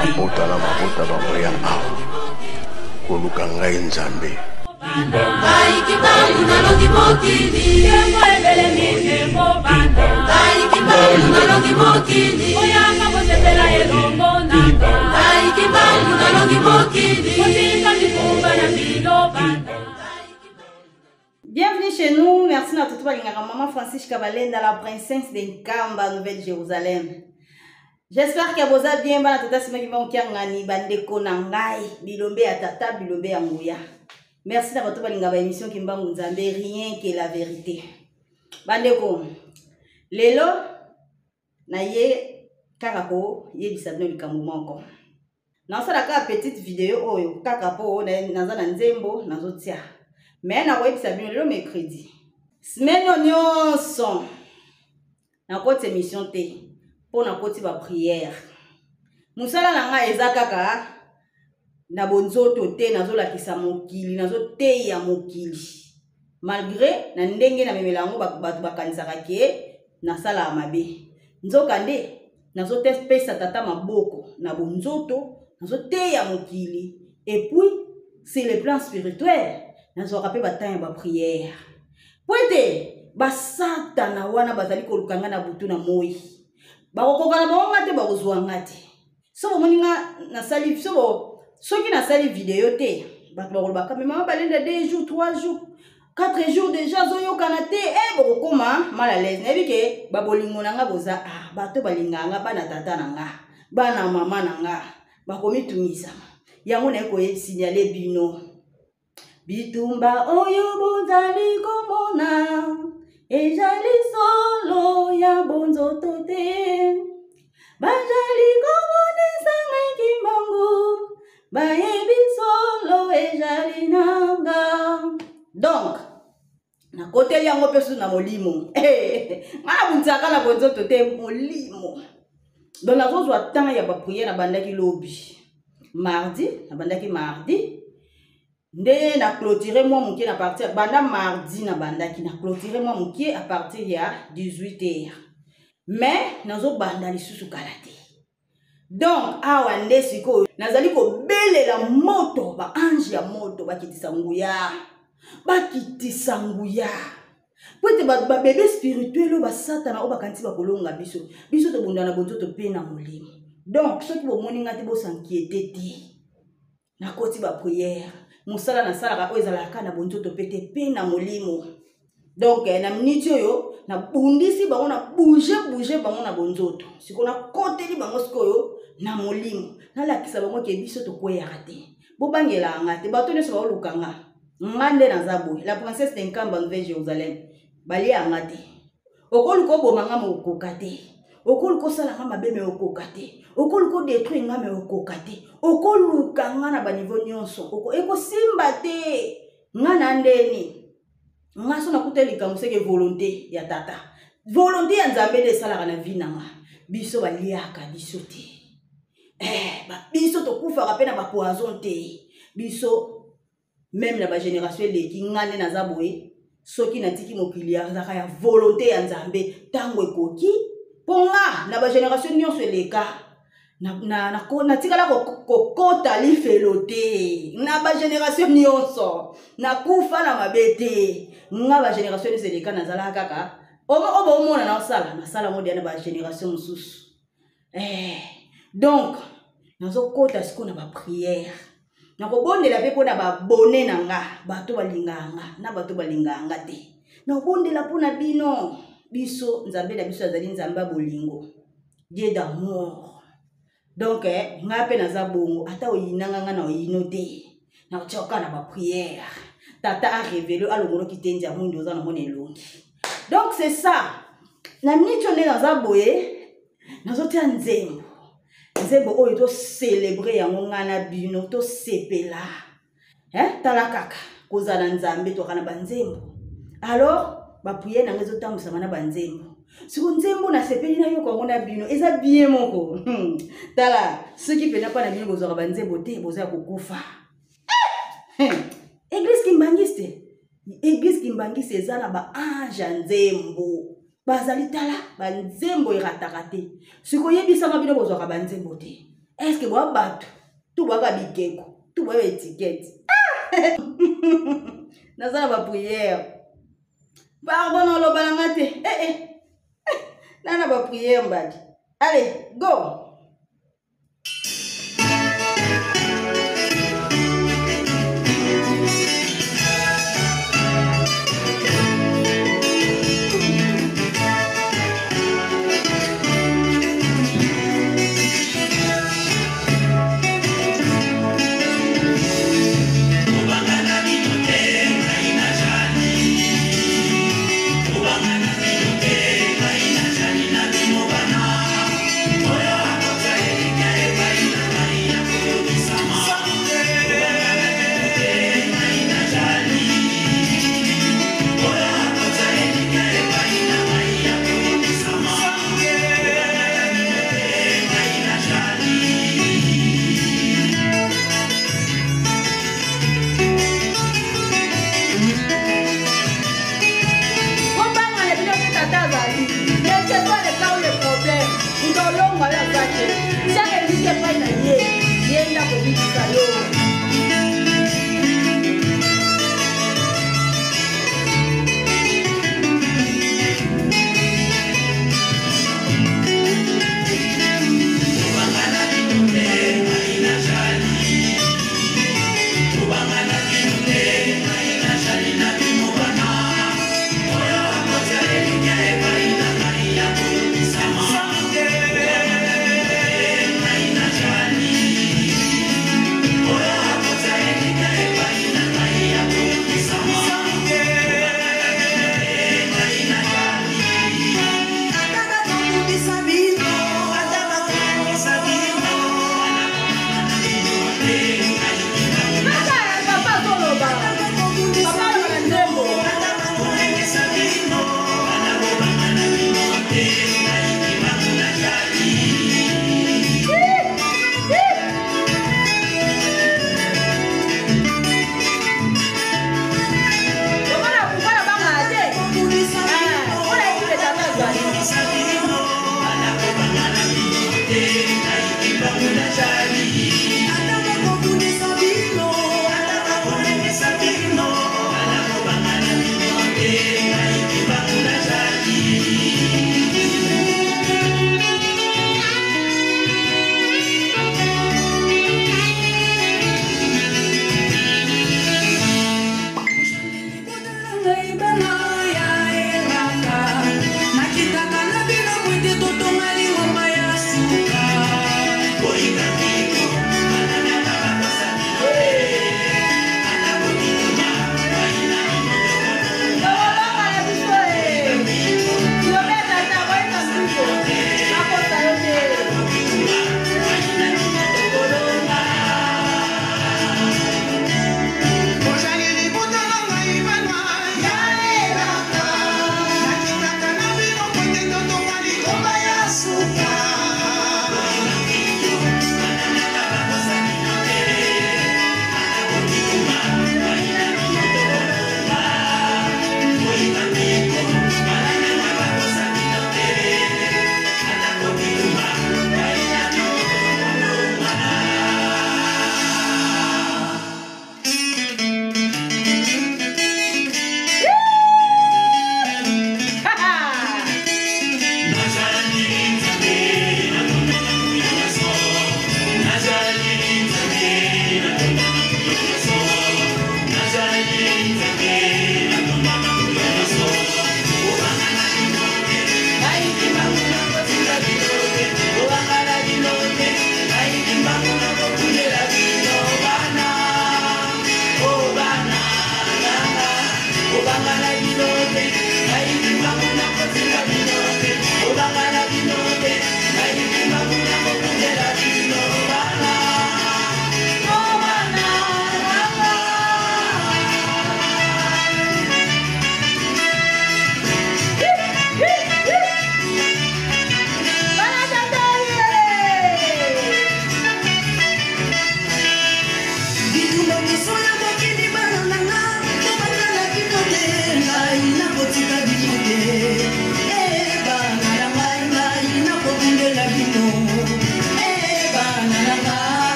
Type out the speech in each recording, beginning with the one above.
mabota na mabota bamoya awa koluka ngai nzambe Bienvenue chez nous, merci à toute maman Francis Kabalenda, la princesse de Nkamba, Nouvelle-Jérusalem. J'espère que vous avez bien, merci à votre émission qui m'a rien que la vérité. Bandeko, lelo, na ye kakako, ye bisabno likamumoko. Dans cette petite vidéo, oyo kakapo, na nzembo, na zotia. Mais na web sabino le mercredi. Semaine nyonso. Na kote émission te. Pour na kote ba prière. Musala na nga ezakaka na bonzoto te nazo lakisa mokili, nazo te ya mokili. Malgré na ndenge na memelango batu bakanisaka ke na sala mabe. Nzokande nazo te pesa tata maboko na bonzoto, nazo te ya mokili. Et puis c'est le plan spirituel. Nazo rappelé bataille ba prière. Poete ba satana wana bazali kolukanga na butu na moi. Ba kokokana ba ngate ba kozwanga te. So moninga na sali soki na sali vidéo te. Ba kolobaka mais maman balenda 2 jours, 3 jours, 4 jours déjà zoyo kanate bokoma mal à l'aise. Nebi ke ba bolingo nanga boza bato balinganga bana tata nanga, bana mama nanga, ba komitumisa. Yango na ko signaler bino. Bitumba oyo bozali komona ejali solo ya bonzoto te bajali komonisa ngai mbangu bayebi solo ejali nanga. Donc na kote yango pesu na molimo ngana buntsaka na bonzoto te molimo. Donc na zozwa temps ya ba prière na bandaki lobi mardi na bandaki mardi. Nde na clôturer moi mukie na partir banda mardi na bandaki na clôturer moi mukie à partir ya 18h. Mais nazo banda lisusu kalate. Donc awa nde siko nazali ko belela moto ba ange ya moto bakitisa nguya. Bakitisa nguya. Pote ba bébé spirituel ba satana o bakanti ba kolonga biso. Biso to bunda na bonzo to pe na molimo. Donc ceux qui bo moninga te bo s'inquiéter ti. Na koti ba prière. Musala na sala ka oizala kana bonzoto pete pe na molimo. Donc na minute yo na bundisi bango na bouger bango na bonzoto. Siko na koteli bango sikoyo na molimo. Na lakisa bango ke biso to koya rate. Bo bangela ngate bato ne so ba lukanga. Ngande na zabo. La princesse de Nkamba Nouvelle-Jérusalem. Bali ngate. Okoluko bomanga mo kokate. Okoluko sala nga mabeme okokate. Okoluko détruire nga me okokate. Okoluka nga na ba niveau nyonso. Eko simba te. Nga na ndeni. Nga so na kutelika museke volonté ya tata. Volonté ya nzambe de sala na vie nanga. Biso baliaka biso te. Biso to kufa pe na ba poison te. Biso même na ba génération leki ngane na zaboe. Soki na tiki mokili ya zaka ya volonté ya nzambe tango ekoki. Ponga na ba génération nyonso eleka. Na tikala ko kota li felote na ba génération nyonso na kufa na mabete nga ba génération seleka na zala kaka obo mona na sala modi na ba génération mususu donc nazo kota siko na ba prière na ko bondela pe pona ba bonne nanga bato balinganga na bato balinganga te na bondela pona bino biso nzambe na biso azali nzamba bolingo Dieu d'amour. Donc nga pe naza bongo ata oyinanga nga na oyino te na choka na ba prière tata a révélé alongolo kitenzi ya mundi oza na mona elongi. Donc c'est ça na minute on est dans za boye nazo tia nzembo oyo to célébrer yango nga na bino to sepela tala kaka kozala nzambe to kana banzembo. Alors ba prière na ngezo tambusama na banzembo. Siko nzembo na sepeli na yo kongo na bino eza bien moko. Tala ceux qui pena pas na bino bozora banzembo te boza kokufa. Église kimbangiste eza na ba ange nzembo. Bazali tala banzembo irataka te. Siko yebisa mabino bozora banzembo te. Est-ce que vous battu? Tout va bikeko, tout va étiquette. Dans ça va prière. Pardon, on l'a balangaté. Nana va prière, mbadi. Allez, go. Nakitaka na bila mwite totongali ngoma ya suka. Boinga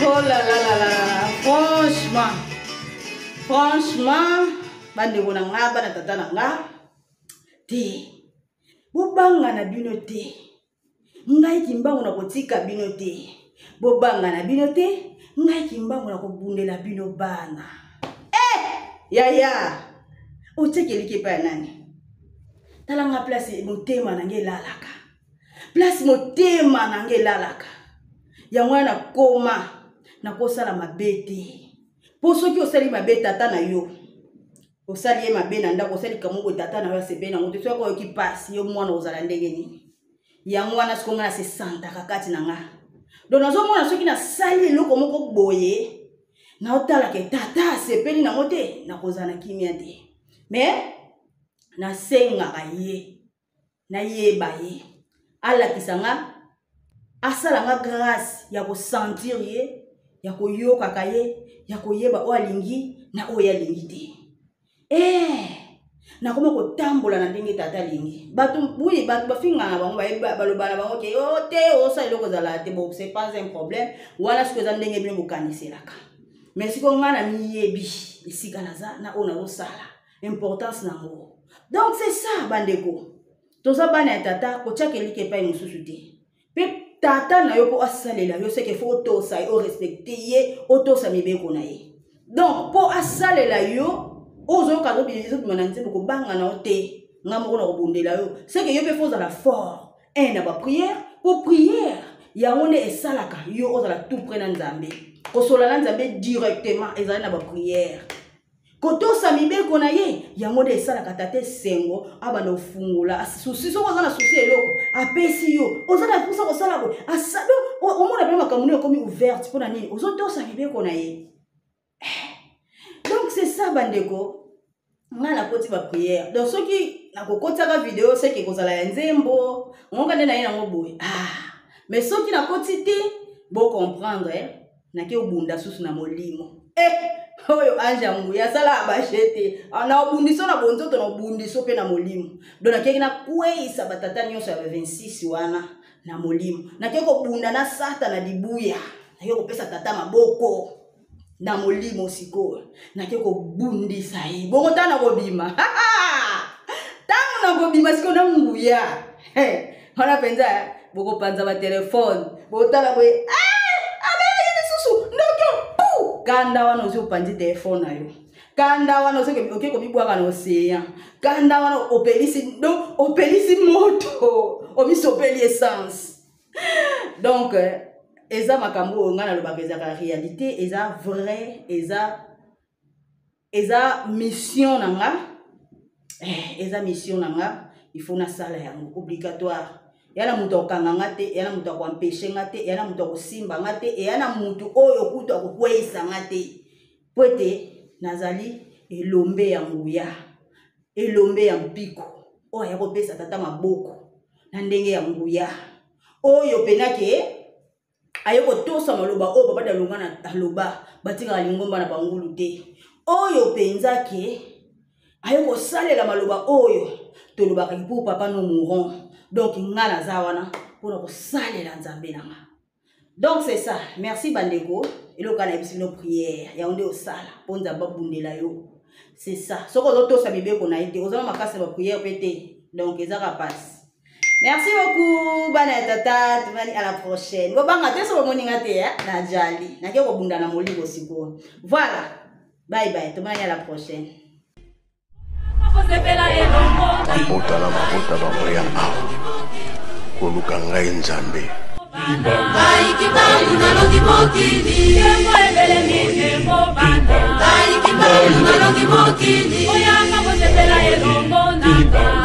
Oh là là là là, franchement, bande ko na nga bana tata na nga te. Bobanga na bino te. Ngai kimbango na kotika bino te. Bobanga na bino te. Ngai kimbango na kobundela bino bana. Yaya. Ocheke like pa nani. Talanga place motema na nge lalaka. Place motema na nge lalaka. Ya mwana koma na kosala mabete. Po soki osali mabete tata na yo. Osali ye mabe na ndako osali kamungo tata na yo sepe na ngoto soki oyoki pasi yo mwana ozala ndenge nini. Ya mwana sikonga na se santa kakati na nga. Donc nazomona soki na sali eloko moko boye na otala ke tata sepeli na ngote na kozana kimia te. Mais na senga ye na yeba ye ala kisanga asala nga grâce ya ko sentir ye ya ko yoka kaye ya ko yeba o alingi na o ya lingi te. Na koma ko tambola na ndenge tata lingi batu bafinga na bango baloba na bango ke o te o sa eloko zala te bo c'est pas un problème wala ce que za ndenge bino bokaniselaka. Mais siko nga na miyebi isika naza na ona osala importance na ngo. Donc c'est ça bandeko. Toza bana tata ko tchaka like pa mususu te. Pe tata na yo po asalela yo seke fo to sa o respecter ye o to sa mibeko na ye. Donc po asalela yo ozo ka do bizo bimananze ko banga na ote ngamo na kobundela yo. C'est que yo pe fo za la fort. Na ba prière pour prière. Ya ngone esalaka yo ozala tout près na Nzambe. Ko sola na Nzambe directement ezala na ba prière. Koto samibe kona ye yango de sala katate sengo abana ofungula susi so kana susi eloko apesi yo ozala pusa ko sala ko asado omona pe makamuni okomi ouverte pona nini ozoto samibe kona ye. Donc c'est ça bandeko ngala koti ba prière. Donc soki na kokota ka vidéo c'est que kozala ya nzembo ngoka nde na ye nango boye mais soki na koti te bo comprendre na ke obunda susu na molimo oyo anja nguya sala abashete na obundiso na bonzoto na obundiso pe na molimo dona keki na kweisa batata nyonso ya 26 wana na molimo na keko bunda na sata na dibuya na keko pesa tata maboko na molimo siko na keko bundisa ye bongo tana kobima tango na kobima siko na nguya wana penza boko panza ba telefone botala boye kanda wana ozo panzi telefone na yo kanda wana ozo ke komibwaka na oseya kanda wana opelisi moto omisopeli essence. Donc eza makambo ngana lobaka ezaka réalité eza vrai eza mission nanga eza mission nanga il faut na sala yango obligatoire. Yana mutu okanga te, yana mutu akwempeshe ngate, yana mutu akosimba ngate, yana mutu oyo kutu akokweisa ngate. Pwete nazali elombe ya nguya, elombe ya mpiko. Oyo yakopesa tata maboko na ndenge ya nguya. Oyo penake ayoko tosa maloba oyo papa dalonga na taloba batika lingomba na bangulu te. Oyo penzake ayoko salela maloba oyo tolobaka pour papa no mourant. Donc ngana zawana pour ko salela Nzambe nanga. Donc c'est ça. Merci bandeko. Eloka na bisino prière ya onde osala pour Nzamba bundela yo. C'est ça. Soko zoto sa bibe ko na ite ozama makasa ba prière pété. Donc ezaka passe. Merci beaucoup bana tata, tumani à la prochaine. Go banga te so moninga te na jali. Na ke ko bunda na moligo siko. Voilà. Bye bye. Tumani à la prochaine. Mabota na mabota bamoya koluka ngai Nzambe. Ai kibangu na longi mokili ai kibangu na longi mokili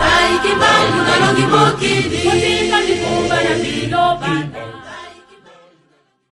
ai kibangu na longi mokili